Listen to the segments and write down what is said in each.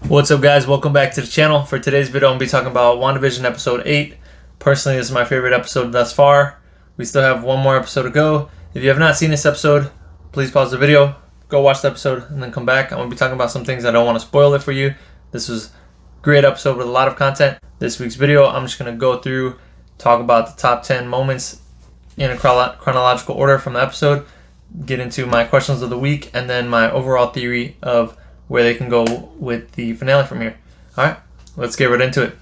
What's up, guys? Welcome back to the channel. For today's video, I'm going to be talking about WandaVision episode 8. Personally, this is my favorite episode thus far. We still have one more episode to go. If you have not seen this episode, please pause the video, go watch the episode, and then come back. I'm going to be talking about some things I don't want to spoil it for you. This was a great episode with a lot of content. This week's video, I'm just going to go through, talk about the top 10 moments in a chronological order from the episode, get into my questions of the week, and then my overall theory of where they can go with the finale from here. Alright, let's get right into it.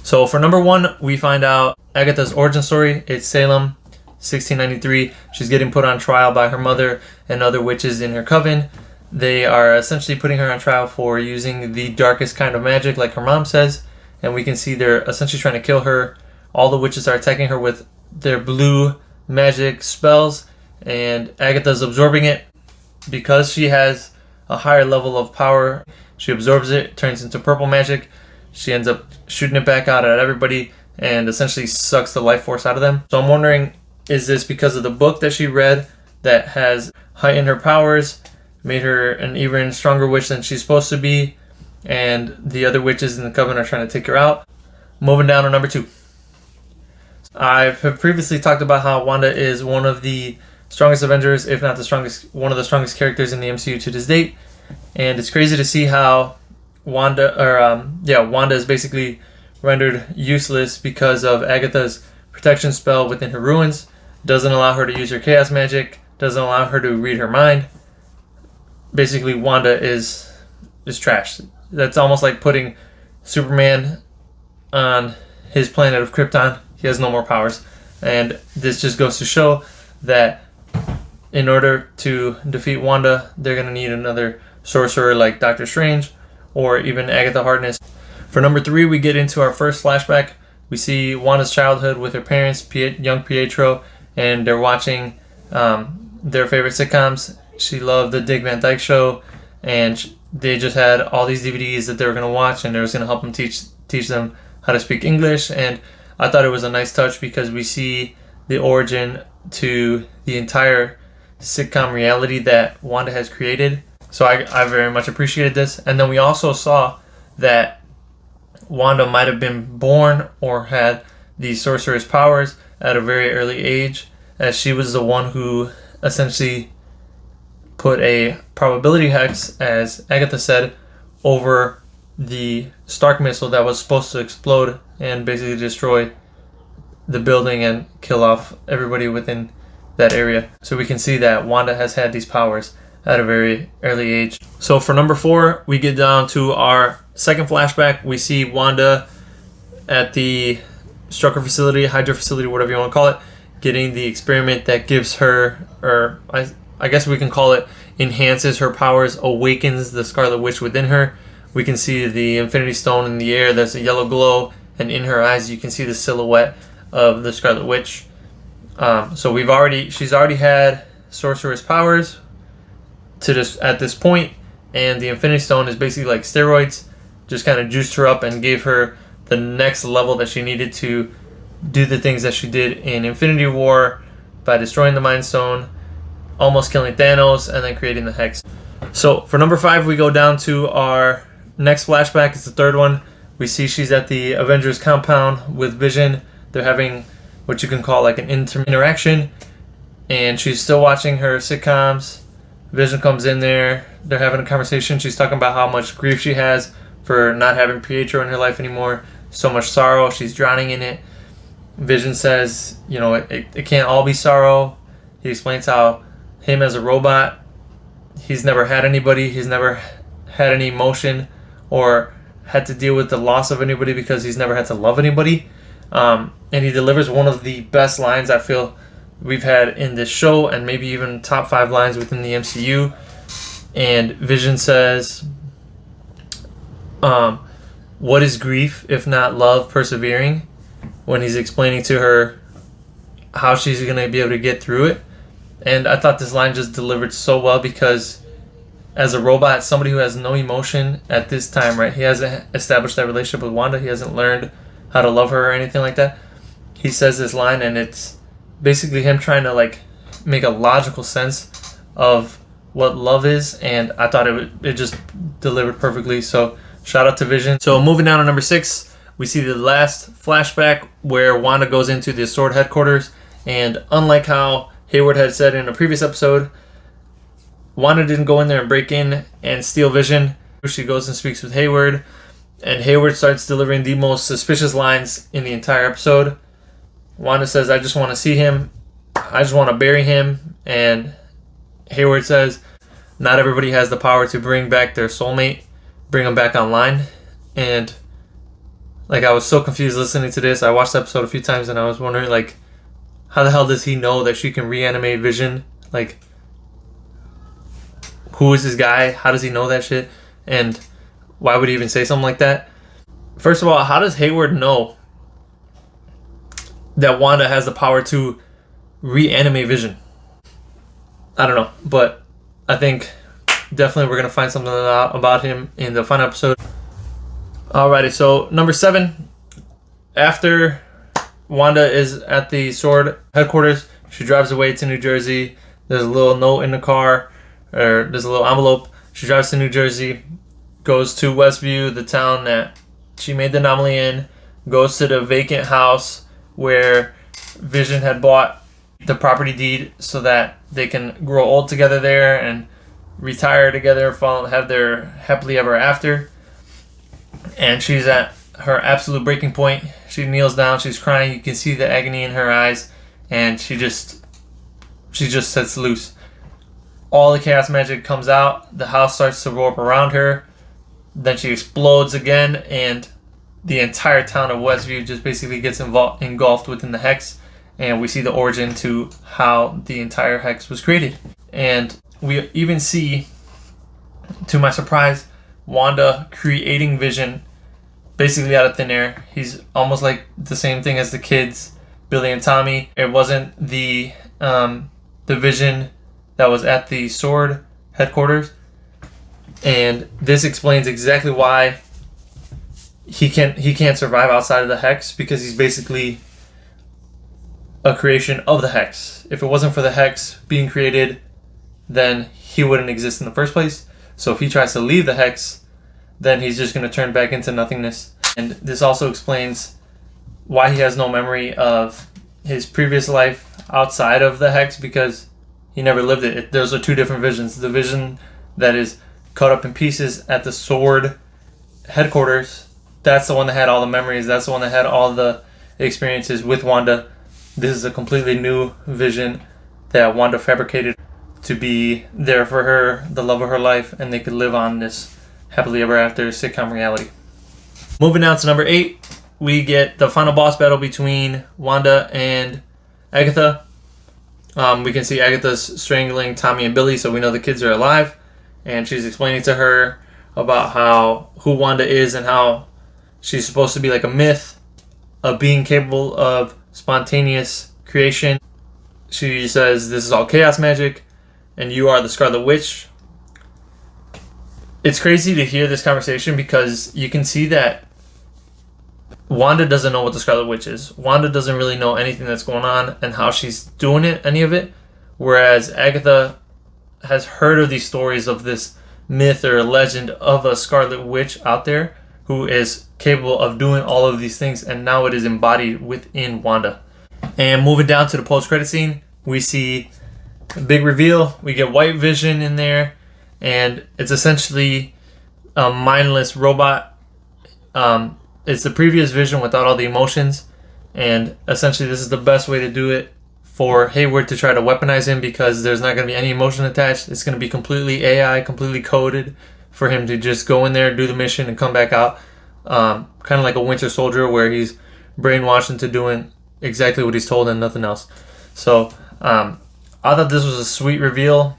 So for number 1, we find out Agatha's origin story. It's Salem, 1693. She's getting put on trial by her mother and other witches in her coven. They are essentially putting her on trial for using the darkest kind of magic, like her mom says. And we can see they're essentially trying to kill her. All the witches are attacking her with their blue magic spells, and Agatha's absorbing it. Because she has a higher level of power, she absorbs it, turns into purple magic. She ends up shooting it back out at everybody and essentially sucks the life force out of them. So I'm wondering, is this because of the book that she read that has heightened her powers, made her an even stronger witch than she's supposed to be, and the other witches in the coven are trying to take her out? Moving down to number 2. I have previously talked about how Wanda is one of the strongest Avengers, if not the strongest, one of the strongest characters in the MCU to this date. And it's crazy to see how Wanda is basically rendered useless because of Agatha's protection spell within her ruins. Doesn't allow her to use her chaos magic, doesn't allow her to read her mind. Basically, Wanda is trash. That's almost like putting Superman on his planet of Krypton. He has no more powers. And this just goes to show that in order to defeat Wanda, they're going to need another sorcerer like Doctor Strange or even Agatha Harkness. For number 3, we get into our first flashback. We see Wanda's childhood with her parents, young Pietro, and they're watching their favorite sitcoms. She loved the Dick Van Dyke Show, and they just had all these DVDs that they were going to watch, and it was going to help them teach them how to speak English. And I thought it was a nice touch because we see the origin to the entire sitcom reality that Wanda has created. So I very much appreciated this. And then we also saw that Wanda might have been born or had these sorcerer's powers at a very early age, as she was the one who essentially put a probability hex, as Agatha said, over the Stark missile that was supposed to explode and basically destroy the building and kill off everybody within that area. So we can see that Wanda has had these powers at a very early age. So for number 4, we get down to our second flashback. We see Wanda at the Strucker facility, Hydra facility, whatever you want to call it, getting the experiment that gives her, or I guess we can call it, enhances her powers, awakens the Scarlet Witch within her. We can see the Infinity Stone in the air. There's a yellow glow, and in her eyes you can see the silhouette of the Scarlet Witch. So she's already had sorcerer's powers at this point, and the Infinity Stone is basically like steroids, just kind of juiced her up and gave her the next level that she needed to do the things that she did in Infinity War by destroying the Mind Stone, almost killing Thanos, and then creating the Hex. So for number 5, we go down to our next flashback. It's the third one. We see she's at the Avengers compound with Vision. They're having what you can call like an interaction, and she's still watching her sitcoms. Vision comes in there. They're having a conversation. She's talking about how much grief she has for not having Pietro in her life anymore. So much sorrow. She's drowning in it. Vision says, it can't all be sorrow. He explains how him as a robot, he's never had anybody. He's never had any emotion or had to deal with the loss of anybody because he's never had to love anybody. And he delivers one of the best lines I feel we've had in this show, and maybe even top 5 lines within the MCU. And Vision says, what is grief if not love persevering? When he's explaining to her how she's going to be able to get through it. And I thought this line just delivered so well, because as a robot, somebody who has no emotion at this time, right? He hasn't established that relationship with Wanda. He hasn't learned how to love her or anything like that. He says this line, and it's basically him trying to like make a logical sense of what love is, and I thought it just delivered perfectly. So Shout out to Vision. So moving down to number 6, we see the last flashback where Wanda goes into the Sword headquarters, and unlike how Heyward had said in a previous episode, Wanda didn't go in there and break in and steal Vision. She goes and speaks with Heyward, and Heyward starts delivering the most suspicious lines in the entire episode. Wanda says, "I just want to see him. I just want to bury him." And Heyward says, "Not everybody has the power to bring back their soulmate, bring them back online." And like, I was so confused listening to this. I watched the episode a few times and I was wondering, like, how the hell does he know that she can reanimate Vision? Like, who is this guy? How does he know that shit? And why would he even say something like that? First of all, how does Heyward know that Wanda has the power to reanimate Vision? I don't know, but I think definitely we're going to find something out about him in the final episode. Alrighty, so number 7, after Wanda is at the Sword headquarters, she drives away to New Jersey. There's a little note in the car, or there's a little envelope. She drives to New Jersey, goes to Westview, the town that she made the anomaly in, goes to the vacant house where Vision had bought the property deed so that they can grow old together there and retire together, have their happily ever after. And she's at her absolute breaking point. She kneels down, she's crying, you can see the agony in her eyes, and she just sets loose. All the chaos magic comes out, the house starts to roar up around her, then she explodes again, and the entire town of Westview just basically gets engulfed within the hex, and we see the origin to how the entire hex was created. And we even see, to my surprise, Wanda creating Vision basically out of thin air. He's almost like the same thing as the kids, Billy and Tommy. It wasn't the Vision that was at the Sword headquarters, and this explains exactly why he can't survive outside of the hex, because he's basically a creation of the hex. If it wasn't for the hex being created, then he wouldn't exist in the first place. So if he tries to leave the hex, then he's just going to turn back into nothingness. And this also explains why he has no memory of his previous life outside of the hex, because he never lived it. Those are two different visions. The vision that is cut up in pieces at the Sword headquarters, that's the one that had all the memories. That's the one that had all the experiences with Wanda. This is a completely new vision that Wanda fabricated to be there for her, the love of her life, and they could live on this happily ever after sitcom reality. Moving down to number 8, we get the final boss battle between Wanda and Agatha. We can see Agatha's strangling Tommy and Billy, so we know the kids are alive, and she's explaining to her about who Wanda is and how she's supposed to be like a myth, a being capable of spontaneous creation. She says this is all chaos magic, and you are the Scarlet Witch. It's crazy to hear this conversation because you can see that Wanda doesn't know what the Scarlet Witch is. Wanda doesn't really know anything that's going on and how she's doing it, any of it. Whereas Agatha has heard of these stories of this myth or legend of a Scarlet Witch out there who is capable of doing all of these things, and now it is embodied within Wanda. And moving down to the post-credit scene, we see a big reveal. We get White Vision in there, and it's essentially a mindless robot. It's the previous Vision without all the emotions, and essentially this is the best way to do it for Heyward to try to weaponize him, because there's not going to be any emotion attached. It's going to be completely AI, completely coded for him to just go in there, do the mission, and come back out. Kind of like a Winter Soldier, where he's brainwashed into doing exactly what he's told and nothing else. So I thought this was a sweet reveal.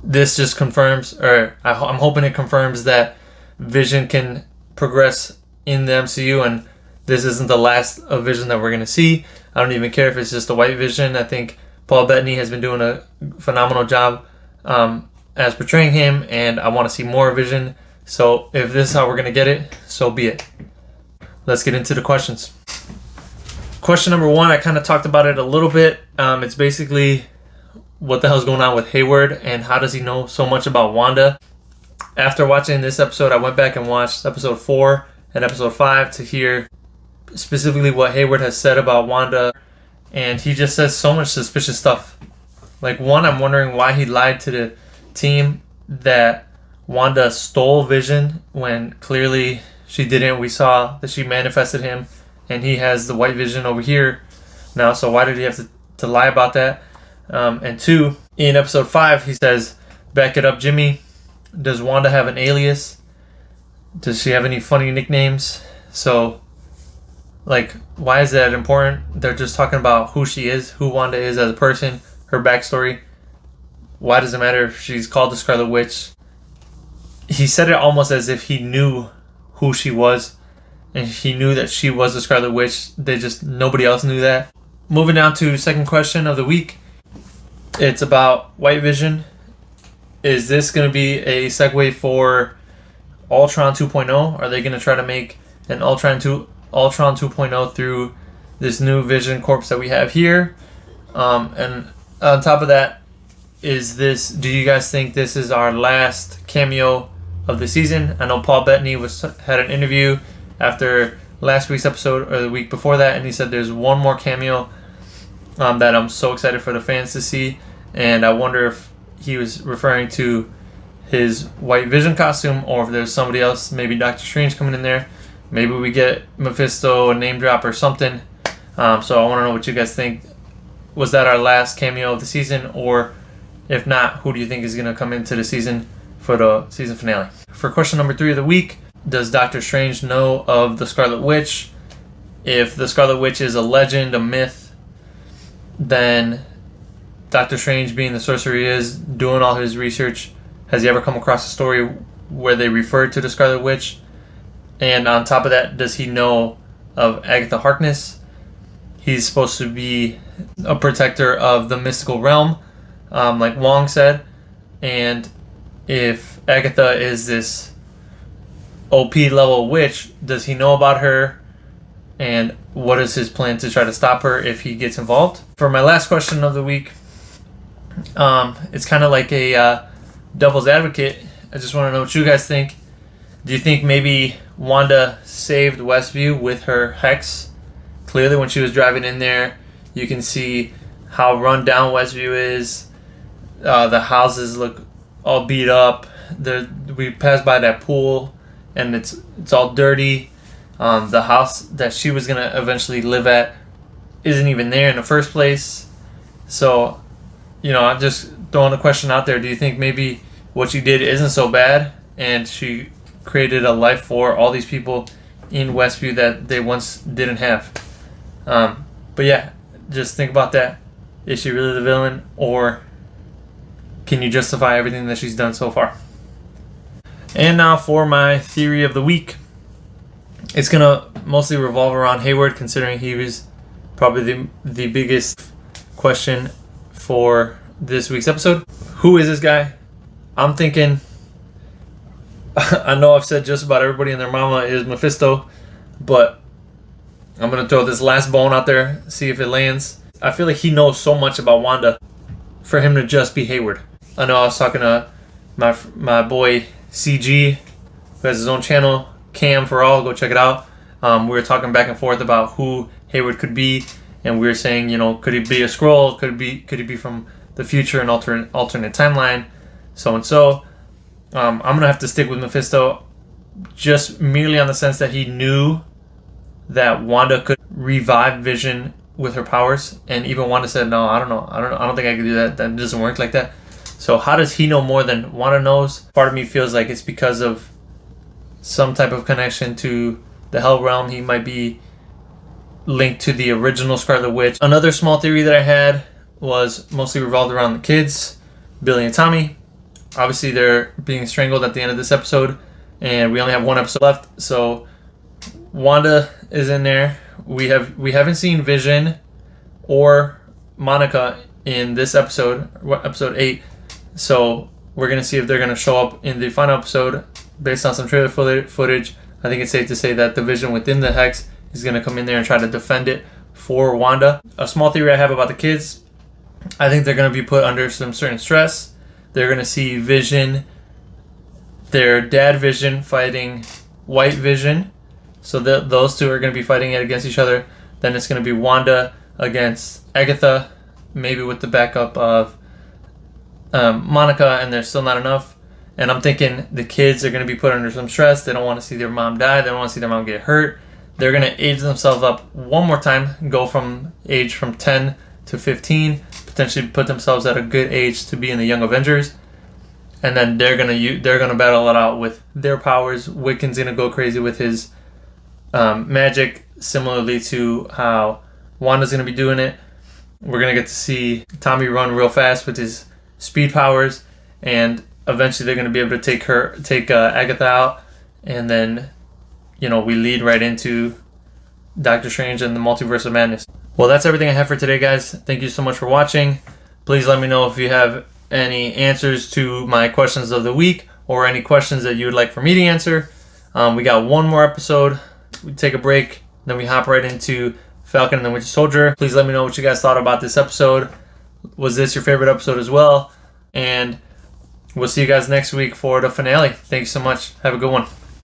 This just confirms, or I'm hoping it confirms, that Vision can progress in the MCU, and this isn't the last of Vision that we're going to see. I don't even care if it's just a White Vision. I think Paul Bettany has been doing a phenomenal job as portraying him, and I want to see more Vision. So if this is how we're going to get it, so be it. Let's get into the questions. Question number 1, I kind of talked about it a little bit. It's basically, what the hell's going on with Heyward, and how does he know so much about Wanda? After watching this episode, I went back and watched episode 4 and episode 5 to hear specifically what Heyward has said about Wanda, and he just says so much suspicious stuff. Like, one, I'm wondering why he lied to the team that Wanda stole Vision when clearly she didn't. We saw that she manifested him, and he has the white Vision over here now, so why did he have to lie about that? And 2, in episode 5, he says, "Back it up, Jimmy. Does Wanda have an alias? Does she have any funny nicknames?" So, like, why is that important? They're just talking about who she is, who Wanda is as a person, her backstory. Why does it matter if she's called the Scarlet Witch? He said it almost as if he knew who she was, and he knew that she was the Scarlet Witch. Nobody else knew that. Moving down to second question of the week. It's about White Vision. Is this going to be a segue for Ultron 2.0? Are they going to try to make an Ultron 2.0 through this new Vision corpse that we have here? And on top of that, do you guys think this is our last cameo of the season? I know Paul Bettany had an interview after last week's episode, or the week before that, and he said there's one more cameo that I'm so excited for the fans to see, and I wonder if he was referring to his White Vision costume, or if there's somebody else, maybe Doctor Strange coming in there. Maybe we get Mephisto, a name drop or something. So I want to know what you guys think. Was that our last cameo of the season? Or if not, who do you think is going to come into the season for the season finale? For question number 3 of the week, does Doctor Strange know of the Scarlet Witch? If the Scarlet Witch is a legend, a myth, then Doctor Strange, being the sorcerer he is, doing all his research, has he ever come across a story where they refer to the Scarlet Witch? And on top of that, does he know of Agatha Harkness? He's supposed to be a protector of the mystical realm, like Wong said. And if Agatha is this OP level witch, does he know about her? And what is his plan to try to stop her if he gets involved? For my last question of the week, it's kind of like a devil's advocate. I just want to know what you guys think. Do you think maybe Wanda saved Westview with her hex? Clearly, when she was driving in there, you can see how run down Westview is. The houses look all beat up. We passed by that pool, and it's all dirty. The house that she was gonna eventually live at isn't even there in the first place. So, I'm just throwing a question out there. Do you think maybe what she did isn't so bad, and she created a life for all these people in Westview that they once didn't have? But yeah, just think about that. Is she really the villain, or can you justify everything that she's done so far? And now for my theory of the week. It's going to mostly revolve around Heyward, considering he was probably the biggest question for this week's episode. Who is this guy? I'm thinking, I know I've said just about everybody and their mama is Mephisto, but I'm going to throw this last bone out there, see if it lands. I feel like he knows so much about Wanda for him to just be Heyward. I know I was talking to my boy CG, who has his own channel, Cam for All, go check it out. We were talking back and forth about who Heyward could be, and we were saying, could he be a Skrull? Could he be from the future, an alternate timeline, so and so. I'm gonna have to stick with Mephisto, just merely on the sense that he knew that Wanda could revive Vision with her powers, and even Wanda said, "No, I don't know. I don't think I can do that. That doesn't work like that." So how does he know more than Wanda knows? Part of me feels like it's because of some type of connection to the Hell Realm. He might be linked to the original Scarlet Witch. Another small theory that I had was mostly revolved around the kids, Billy and Tommy. Obviously, they're being strangled at the end of this episode, and we only have one episode left. So Wanda is in there. We haven't seen Vision or Monica in this episode, episode 8. So we're gonna see if they're gonna show up in the final episode based on some trailer footage. I think it's safe to say that the Vision within the Hex is gonna come in there and try to defend it for Wanda. A small theory I have about the kids: I think they're gonna be put under some certain stress. They're gonna see Vision their dad Vision fighting White Vision. So those two are going to be fighting it against each other. Then it's going to be Wanda against Agatha, maybe with the backup of Monica, and there's still not enough. And I'm thinking the kids are going to be put under some stress. They don't want to see their mom die. They don't want to see their mom get hurt. They're going to age themselves up one more time, go from 10 to 15, potentially put themselves at a good age to be in the Young Avengers. And then they're gonna battle it out with their powers. Wiccan's gonna go crazy with his magic, similarly to how Wanda's gonna be doing it. We're gonna get to see Tommy run real fast with his speed powers, and eventually they're gonna be able to take Agatha out, and then we lead right into Doctor Strange and the Multiverse of Madness. Well, that's everything I have for today, guys. Thank you so much for watching. Please let me know if you have any answers to my questions of the week, or any questions that you would like for me to answer. We got one more episode. We take a break, then we hop right into Falcon and the Winter Soldier. Please let me know what you guys thought about this episode. Was this your favorite episode as well? And we'll see you guys next week for the finale. Thanks so much. Have a good one.